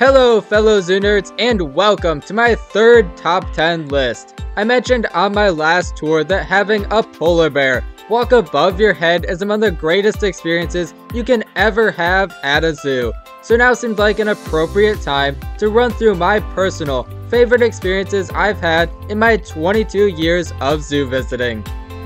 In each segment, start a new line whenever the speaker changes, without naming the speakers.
Hello fellow zoo nerds and welcome to my third top 10 list. I mentioned on my last tour that having a polar bear walk above your head is among the greatest experiences you can ever have at a zoo. So now seems like an appropriate time to run through my personal favorite experiences I've had in my 22 years of zoo visiting.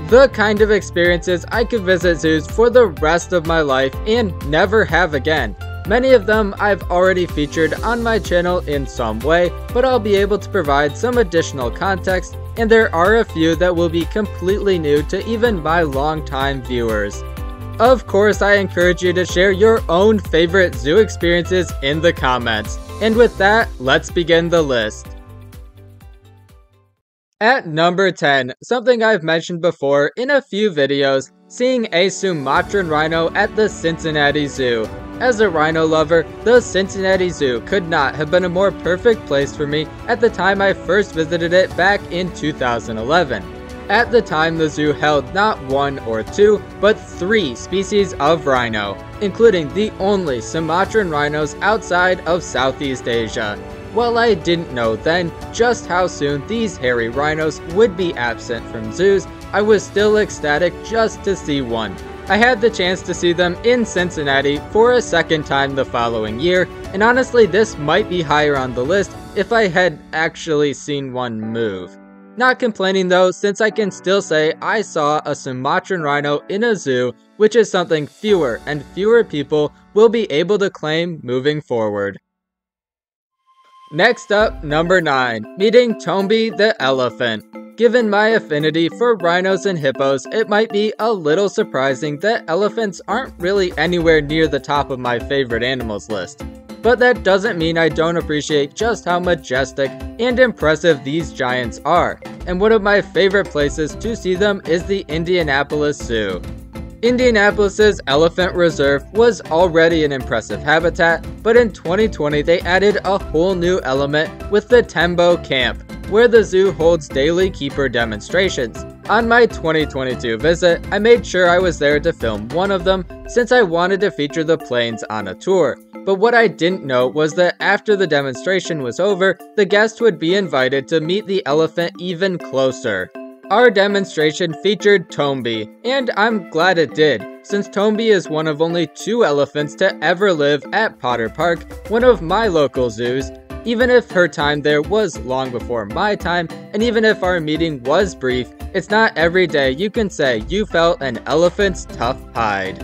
The kind of experiences I could visit zoos for the rest of my life and never have again. Many of them I've already featured on my channel in some way, but I'll be able to provide some additional context, and there are a few that will be completely new to even my longtime viewers. Of course, I encourage you to share your own favorite zoo experiences in the comments. And with that, let's begin the list. At number 10, something I've mentioned before in a few videos, seeing a Sumatran rhino at the Cincinnati Zoo. As a rhino lover, the Cincinnati Zoo could not have been a more perfect place for me at the time I first visited it back in 2011. At the time, the zoo held not one or two, but three species of rhino, including the only Sumatran rhinos outside of Southeast Asia. While I didn't know then just how soon these hairy rhinos would be absent from zoos, I was still ecstatic just to see one. I had the chance to see them in Cincinnati for a second time the following year, and honestly this might be higher on the list if I had actually seen one move. Not complaining though, since I can still say I saw a Sumatran rhino in a zoo, which is something fewer and fewer people will be able to claim moving forward. Next up, number 9, meeting Tombi the elephant. Given my affinity for rhinos and hippos, it might be a little surprising that elephants aren't really anywhere near the top of my favorite animals list. But that doesn't mean I don't appreciate just how majestic and impressive these giants are, and one of my favorite places to see them is the Indianapolis Zoo. Indianapolis's Elephant Reserve was already an impressive habitat, but in 2020 they added a whole new element with the Tembo Camp, where the zoo holds daily keeper demonstrations. On my 2022 visit, I made sure I was there to film one of them since I wanted to feature the planes on a tour. But what I didn't know was that after the demonstration was over, the guest would be invited to meet the elephant even closer. Our demonstration featured Tombi, and I'm glad it did, since Tombi is one of only 2 elephants to ever live at Potter Park, one of my local zoos. Even if her time there was long before my time, and even if our meeting was brief, it's not every day you can say you felt an elephant's tough hide.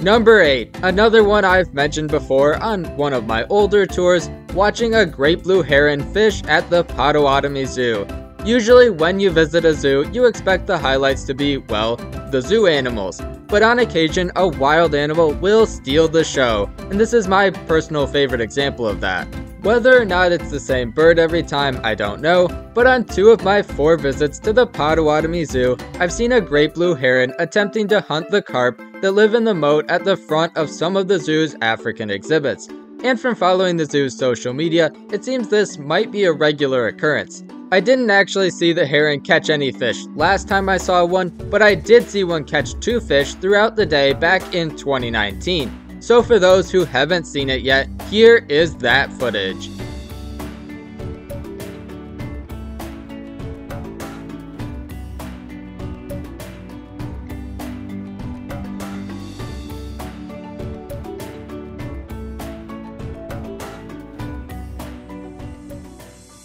Number 8, another one I've mentioned before on one of my older tours, watching a great blue heron fish at the Potawatomi Zoo. Usually when you visit a zoo, you expect the highlights to be, well, the zoo animals. But on occasion, a wild animal will steal the show, and this is my personal favorite example of that. Whether or not it's the same bird every time, I don't know, but on 2 of my 4 visits to the Potawatomi Zoo, I've seen a great blue heron attempting to hunt the carp that live in the moat at the front of some of the zoo's African exhibits. And from following the zoo's social media, it seems this might be a regular occurrence. I didn't actually see the heron catch any fish last time I saw one, but I did see one catch 2 fish throughout the day back in 2019. So for those who haven't seen it yet, here is that footage.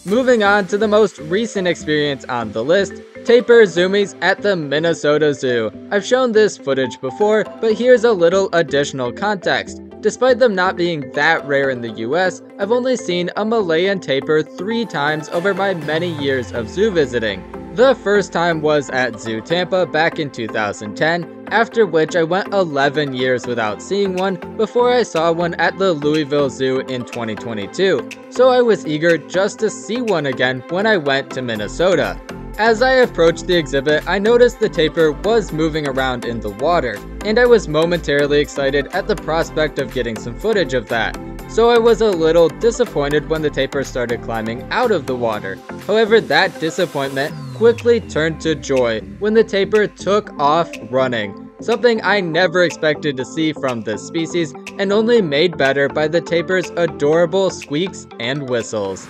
Moving on to the most recent experience on the list, Tapir Zoomies at the Minnesota Zoo. I've shown this footage before, but here's a little additional context. Despite them not being that rare in the US, I've only seen a Malayan tapir 3 times over my many years of zoo visiting. The first time was at Zoo Tampa back in 2010, after which I went 11 years without seeing one before I saw one at the Louisville Zoo in 2022. So I was eager just to see one again when I went to Minnesota. As I approached the exhibit, I noticed the tapir was moving around in the water, and I was momentarily excited at the prospect of getting some footage of that. So I was a little disappointed when the tapir started climbing out of the water. However, that disappointment quickly turned to joy when the tapir took off running. something I never expected to see from this species and only made better by the tapir's adorable squeaks and whistles.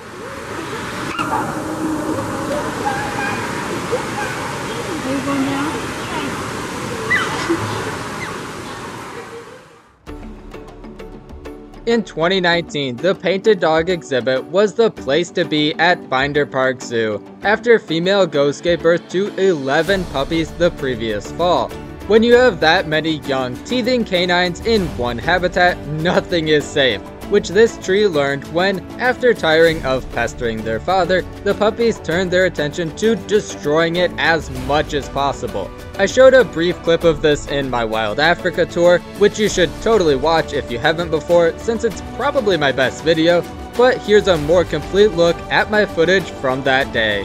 In 2019, the painted dog exhibit was the place to be at Binder Park Zoo, after female ghosts gave birth to 11 puppies the previous fall. When you have that many young, teething canines in one habitat, nothing is safe, which this tree learned when, after tiring of pestering their father, the puppies turned their attention to destroying it as much as possible. I showed a brief clip of this in my Wild Africa tour, which you should totally watch if you haven't before, since it's probably my best video, but here's a more complete look at my footage from that day.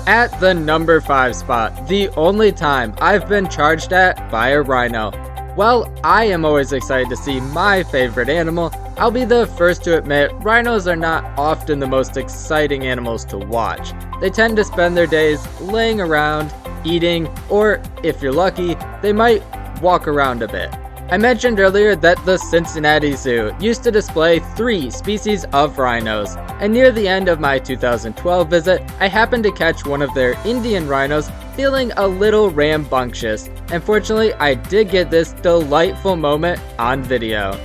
At the number 5 spot, the only time I've been charged at by a rhino. While I am always excited to see my favorite animal, I'll be the first to admit rhinos are not often the most exciting animals to watch. They tend to spend their days laying around, eating, or if you're lucky, they might walk around a bit. I mentioned earlier that the Cincinnati Zoo used to display 3 species of rhinos, and near the end of my 2012 visit, I happened to catch one of their Indian rhinos feeling a little rambunctious, and fortunately I did get this delightful moment on video.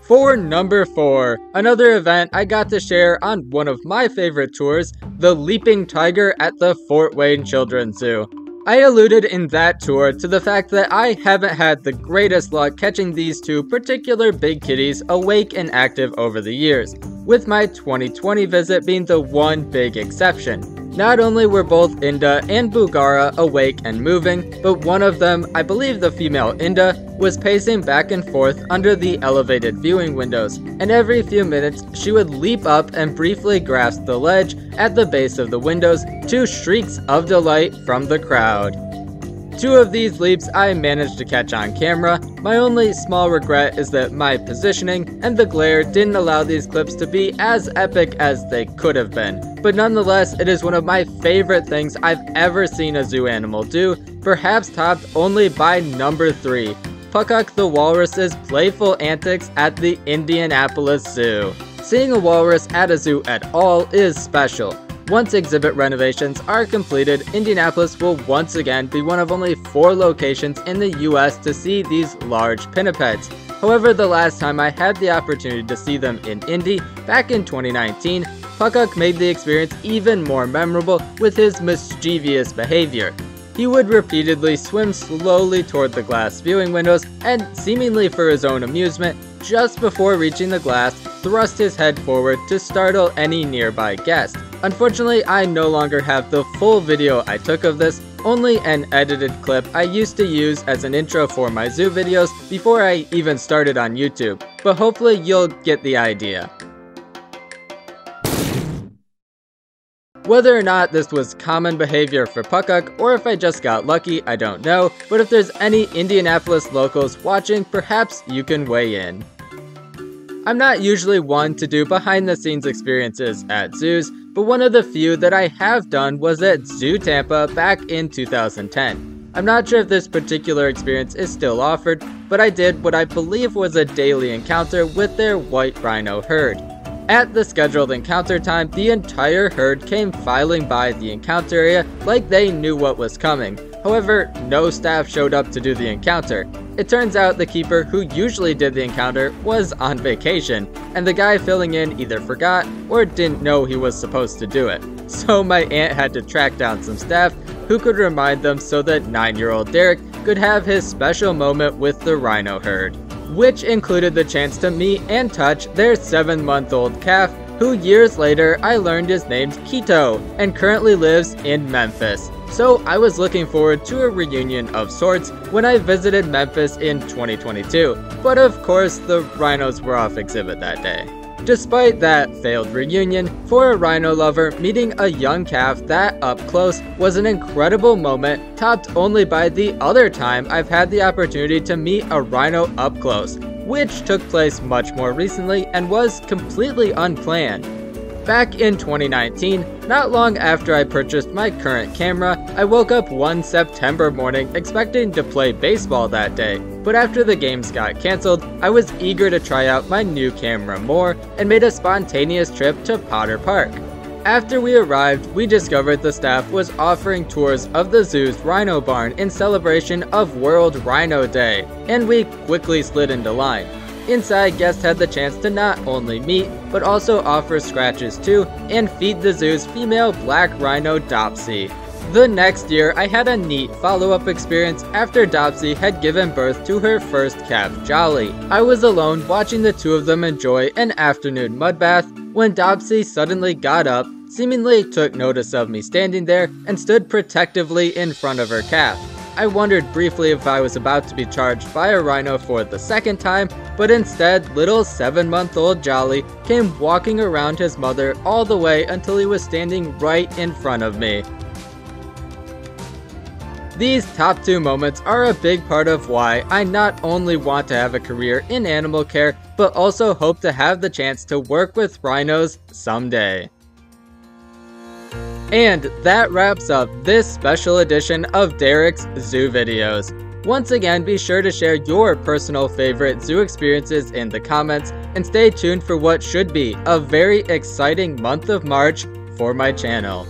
For number 4, another event I got to share on one of my favorite tours, the Leaping Tiger at the Fort Wayne Children's Zoo. I alluded in that tour to the fact that I haven't had the greatest luck catching these 2 particular big kitties awake and active over the years, with my 2020 visit being the one big exception. Not only were both Inda and Bugara awake and moving, but one of them, I believe the female Inda, was pacing back and forth under the elevated viewing windows, and every few minutes she would leap up and briefly grasp the ledge at the base of the windows to shrieks of delight from the crowd. 2 of these leaps I managed to catch on camera. My only small regret is that my positioning and the glare didn't allow these clips to be as epic as they could have been. But nonetheless, it is one of my favorite things I've ever seen a zoo animal do, perhaps topped only by number 3, Puckuk the Walrus's playful antics at the Indianapolis Zoo. Seeing a walrus at a zoo at all is special. Once exhibit renovations are completed, Indianapolis will once again be one of only 4 locations in the US to see these large pinnipeds. However, the last time I had the opportunity to see them in Indy, back in 2019, Puckuk made the experience even more memorable with his mischievous behavior. He would repeatedly swim slowly toward the glass viewing windows and, seemingly for his own amusement, just before reaching the glass, thrust his head forward to startle any nearby guest. Unfortunately, I no longer have the full video I took of this, only an edited clip I used to use as an intro for my zoo videos before I even started on YouTube, but hopefully you'll get the idea. Whether or not this was common behavior for Puckuk, or if I just got lucky, I don't know, but if there's any Indianapolis locals watching, perhaps you can weigh in. I'm not usually one to do behind the scenes experiences at zoos, but one of the few that I have done was at Zoo Tampa back in 2010. I'm not sure if this particular experience is still offered, but I did what I believe was a daily encounter with their white rhino herd. At the scheduled encounter time, the entire herd came filing by the encounter area like they knew what was coming. However, no staff showed up to do the encounter. It turns out the keeper who usually did the encounter was on vacation, and the guy filling in either forgot or didn't know he was supposed to do it. So my aunt had to track down some staff who could remind them so that 9-year-old Derek could have his special moment with the rhino herd, which included the chance to meet and touch their 7-month-old calf, who years later I learned his name's Kito and currently lives in Memphis. So I was looking forward to a reunion of sorts when I visited Memphis in 2022, but of course the rhinos were off exhibit that day. Despite that failed reunion, for a rhino lover, meeting a young calf that up close was an incredible moment, topped only by the other time I've had the opportunity to meet a rhino up close, which took place much more recently and was completely unplanned. Back in 2019, not long after I purchased my current camera, I woke up one September morning expecting to play baseball that day, but after the games got cancelled, I was eager to try out my new camera more and made a spontaneous trip to Potter Park. After we arrived, we discovered the staff was offering tours of the zoo's rhino barn in celebration of World Rhino Day, and we quickly slid into line. Inside, guests had the chance to not only meet, but also offer scratches to, and feed the zoo's female black rhino Dopssee. The next year, I had a neat follow-up experience after Dopssee had given birth to her first calf, Jolly. I was alone watching the two of them enjoy an afternoon mud bath when Dopssee suddenly got up, seemingly took notice of me standing there, and stood protectively in front of her calf. I wondered briefly if I was about to be charged by a rhino for the second time, but instead, little 7-month-old Jolly came walking around his mother all the way until he was standing right in front of me. These top 2 moments are a big part of why I not only want to have a career in animal care, but also hope to have the chance to work with rhinos someday. And that wraps up this special edition of Derek's Zoo Videos. Once again, be sure to share your personal favorite zoo experiences in the comments, and stay tuned for what should be a very exciting month of March for my channel.